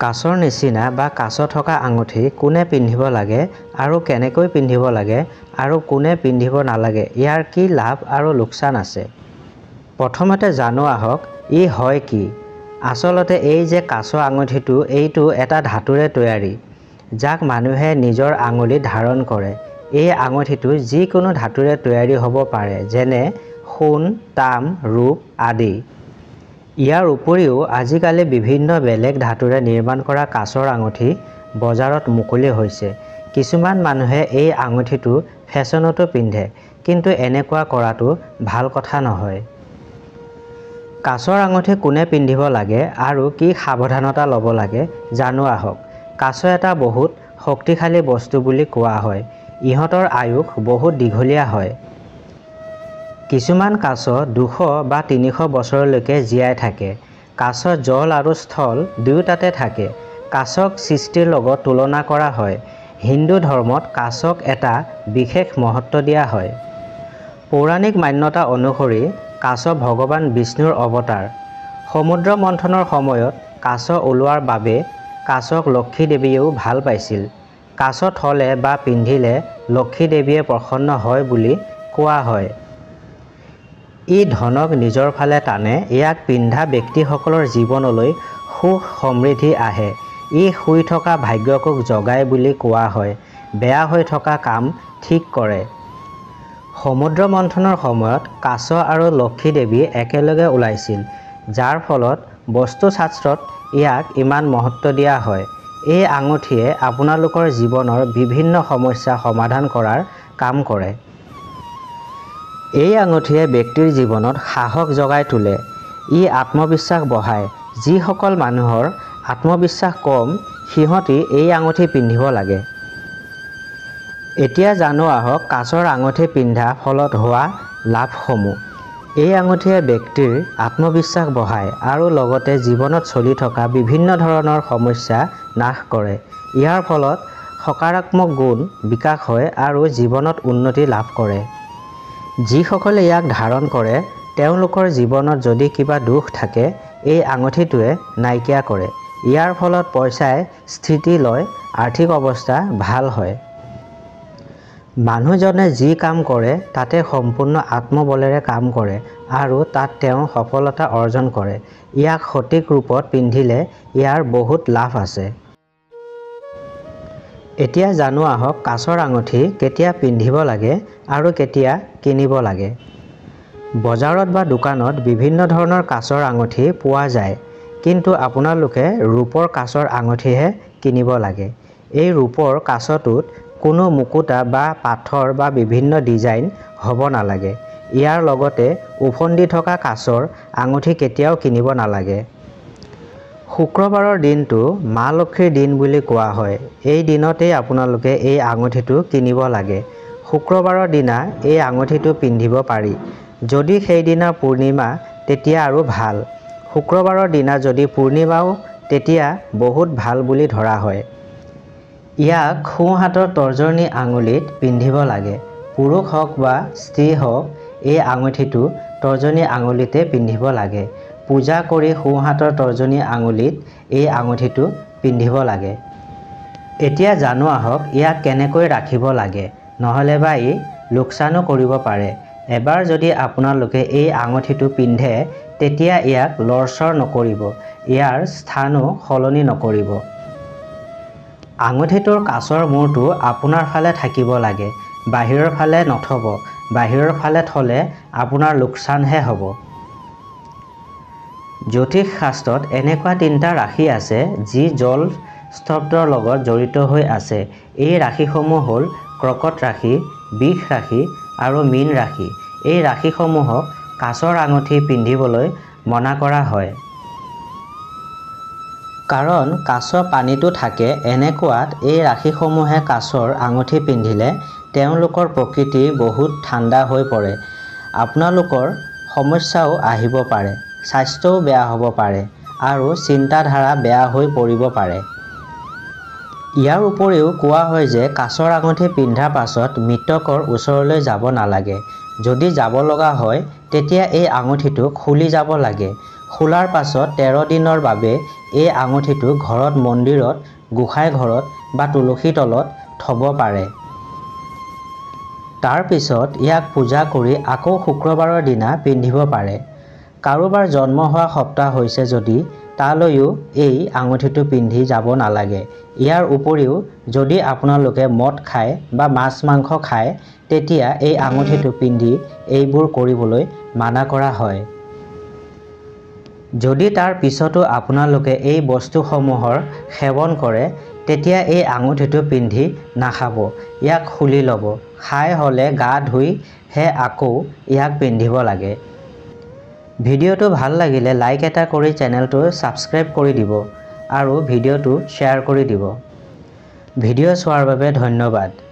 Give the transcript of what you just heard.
কাছৰ নিচিনা বা কাছ থকা আঙুঠি কোনে পিন্ধিব লাগে আৰু কেনেকৈ পিন্ধিব লাগে আৰু কোনে পিন্ধিব নালাগে, ইয়াৰ কি লাভ আৰু লোকচান আছে? প্ৰথমতে জানো আহক ই হয় কি। আচলতে এই যে কাছ আঙুঠিটো এইটো এটা ধাতুৰে তৈয়াৰী, যাক মানুহে নিজৰ আঙুলিত ধাৰণ কৰে। এই আঙুঠিটো যিকোনো ধাতুৰে তৈয়াৰী হ'ব পাৰে, যেনে সোণ, তাম, ৰূপ আদি। ইয়াৰ উপৰিও আজিকালি বিভিন্ন বেলেগ ধাতুৰে নিৰ্মাণ কৰা কাছৰ আঙুঠি বজাৰত মুকলি হৈছে। কিছুমান মানুহে এই আঙুঠিটো ফেশ্বনতো পিন্ধে, কিন্তু এনেকুৱা কৰাটো ভাল কথা নহয়। কাছৰ আঙুঠি কোনে পিন্ধিব লাগে আৰু কি সাৱধানতা ল'ব লাগে জানো আহক। কাছ এটা বহুত শক্তিশালী বস্তু বুলি কোৱা হয়। ইহঁতৰ আয়ুস বহুত দীঘলীয়া হয়। কিছুমান কাছ 200 বা 300 বছৰলৈকে জীয়াই থাকে। কাছ জল আৰু স্থল দুয়োটাতে থাকে। কাছক সৃষ্টিৰ লগত তুলনা কৰা হয়। হিন্দু ধৰ্মত কাছক এটা বিশেষ মহত্ব দিয়া হয়। পৌৰাণিক মান্যতা অনুসৰি কাছ ভগৱান বিষ্ণুৰ অৱতাৰ। সমুদ্ৰ মন্থনৰ সময়ত কাছ ওলোৱাৰ বাবে কাছক লক্ষী দেৱীয়েও ভাল পাইছিল। কাছ থলে বা পিন্ধিলে লক্ষী দেৱীয়ে প্ৰসন্ন হয় বুলি কোৱা হয়। ই ধনক নিজৰ ফালে টানে। ইয়াক পিন্ধা ব্যক্তিসকলৰ জীৱনলৈ সুখ সমৃদ্ধি আহে। ই শুই থকা ভাগ্যক জগায় বুলি কোৱা হয়। বেয়া হৈ থকা কাম ঠিক কৰে। সমুদ্ৰ মন্থনৰ সময়ত কাছ আৰু লক্ষী দেৱী একেলগে ওলাইছিল, যাৰ ফলত বাস্তুশাস্ত্ৰত ইয়াক ইমান মহত্ব দিয়া হয়। এই আঙুঠিয়ে আপোনালোকৰ জীৱনৰ বিভিন্ন সমস্যা সমাধান কৰাৰ কাম কৰে। এই আঙুঠিয়ে ব্যক্তিৰ জীৱনত সাহস জগাই তোলে। ই আত্মবিশ্বাস বঢ়ায়। যিসকল মানুহৰ আত্মবিশ্বাস কম, সিহঁতি এই আঙুঠি পিন্ধিব লাগে। এতিয়া জানো আহক কাছৰ আঙুঠি পিন্ধাৰ ফলত হোৱা লাভসমূহ। এই আঙুঠিয়ে ব্যক্তিৰ আত্মবিশ্বাস বঢ়ায় আৰু লগতে জীৱনত চলি থকা বিভিন্ন ধৰণৰ সমস্যা নাশ কৰে। ইয়াৰ ফলত সকাৰাত্মক গুণ বিকাশ হয় আৰু জীৱনত উন্নতি লাভ কৰে। যিসকলে ইয়াক ধাৰণ কৰে তেওঁলোকৰ জীৱনত যদি কিবা দুখ থাকে, এই আঙুঠিটোৱে নাইকিয়া কৰে। ইয়াৰ ফলত পইচাই স্থিতি লয়, আৰ্থিক অৱস্থা ভাল হয়। মানুহজনে যি কাম কৰে তাতে সম্পূৰ্ণ আত্মবলেৰে কাম কৰে আৰু তাত তেওঁ সফলতা অৰ্জন কৰে। ইয়াক সঠিক ৰূপত পিন্ধিলে ইয়াৰ বহুত লাভ আছে। এতিয়া জানো আহক কাছৰ আঙুঠি কেতিয়া পিন্ধিব লাগে আৰু কেতিয়া কিনিব লাগে। বজাৰত বা দোকানত বিভিন্ন ধৰণৰ কাছৰ আঙুঠি পোৱা যায়, কিন্তু আপোনালোকে ৰূপৰ কাছৰ আঙুঠিহে কিনিব লাগে। এই ৰূপৰ কাছটোত কোনো মুকুতা বা পাথৰ বা বিভিন্ন ডিজাইন হ'ব নালাগে। ইয়াৰ লগতে ওফন্দি থকা কাছৰ আঙুঠি কেতিয়াও কিনিব নালাগে। শুক্ৰবাৰৰ দিনটো মা লক্ষীৰ দিন বুলি কোৱা হয়। এই দিনতেই আপোনালোকে এই আঙুঠিটো কিনিব লাগে। শুক্ৰবাৰৰ দিনা এই আঙুঠিটো পিন্ধিব পাৰি। যদি সেইদিনা পূৰ্ণিমা তেতিয়া আৰু ভাল। শুক্ৰবাৰৰ দিনা যদি পূৰ্ণিমাও তেতিয়া বহুত ভাল বুলি ধৰা হয়। ইয়াক সোঁ হাতৰ তৰ্জনী আঙুলিত পিন্ধিব লাগে। পুৰুষ হওক বা স্ত্ৰী হওক এই আঙুঠিটো তৰ্জনী আঙুলিতে পিন্ধিব লাগে। পূজা কৰি সোঁ হাতৰ তৰ্জনী আঙুলিত এই আঙুঠিটো পিন্ধিব লাগে। এতিয়া জানো আহক ইয়াক কেনেকৈ ৰাখিব লাগে, নহ'লে বা ই লোকচানো কৰিব পাৰে। এবাৰ যদি আপোনালোকে এই আঙুঠিটো পিন্ধে তেতিয়া ইয়াক লৰচৰ নকৰিব। ইয়াৰ স্থানো সলনি নকৰিব। আঙুঠিটোৰ কাছৰ মূৰটো আপোনাৰ ফালে থাকিব লাগে, বাহিৰৰ ফালে নথব। বাহিৰৰ ফালে থ'লে আপোনাৰ লোকচানহে হ'ব। জ্যোতিষ শাস্ত্ৰত এনেকুৱা 3টা ৰাশি আছে যি জল স্তম্ভৰ লগত জড়িত হৈ আছে। এই ৰাশিসমূহ হ'ল কৰ্কট ৰাশি, বৃষ ৰাশি আৰু মীন ৰাশি। এই ৰাশিসমূহক কাছৰ আঙুঠি পিন্ধিবলৈ মনা কৰা হয়। কাৰণ কাছ পানীতো থাকে। এনেকুৱাত এই ৰাশিসমূহে কাছৰ আঙুঠি পিন্ধিলে তেওঁলোকৰ প্ৰকৃতি বহুত ঠাণ্ডা হৈ পৰে। আপোনালোকৰ সমস্যাও আহিব পাৰে, স্বাস্থ্যও বেয়া হ'ব পাৰে আৰু চিন্তাধাৰা বেয়া হৈ পৰিব পাৰে। ইয়াৰ উপৰিও কোৱা হয় যে কাছৰ আঙুঠি পিন্ধাৰ পাছত মৃতকৰ ওচৰলৈ যাব নালাগে। যদি যাব লগা হয় তেতিয়া এই আঙুঠিটো খুলি যাব লাগে। খোলাৰ পাছত 13 দিনৰ বাবে এই আঙুঠিটো ঘৰত মন্দিৰত গোসাঁই ঘৰত বা তুলসী তলত থ'ব পাৰে তাৰ পিছত ইয়াক পূজা কৰি আকৌ শুক্ৰবাৰৰ দিনা পিন্ধিব পাৰে কাৰোবাৰ জন্ম হোৱা সপ্তাহ হৈছে যদি তালৈও এই আঙুঠিটো পিন্ধি যাব নালাগে ইয়াৰ উপৰিও যদি আপোনালোকে মদ খায় বা মাছ মাংস খায় তেতিয়া এই আঙুঠিটো পিন্ধি এইবোৰ কৰিবলৈ মানা কৰা হয় যদি তাৰ পিছতো আপোনালোকে এই বস্তুসমূহৰ সেৱন কৰে তেতিয়া এই আঙুঠিটো পিন্ধি নাখাব ইয়াক খুলি ল'ব খাই হ'লে গা ধুই হে আকৌ ইয়াক পিন্ধিব লাগে ভিডিঅ'টো ভাল লাগিলে লাইক এটা কৰি চেনেলটো সাবস্ক্ৰাইব কৰি দিব আৰু ভিডিঅ'টো শ্বেয়াৰ কৰি দিব ভিডিঅ' চোৱাৰ বাবে ধন্যবাদ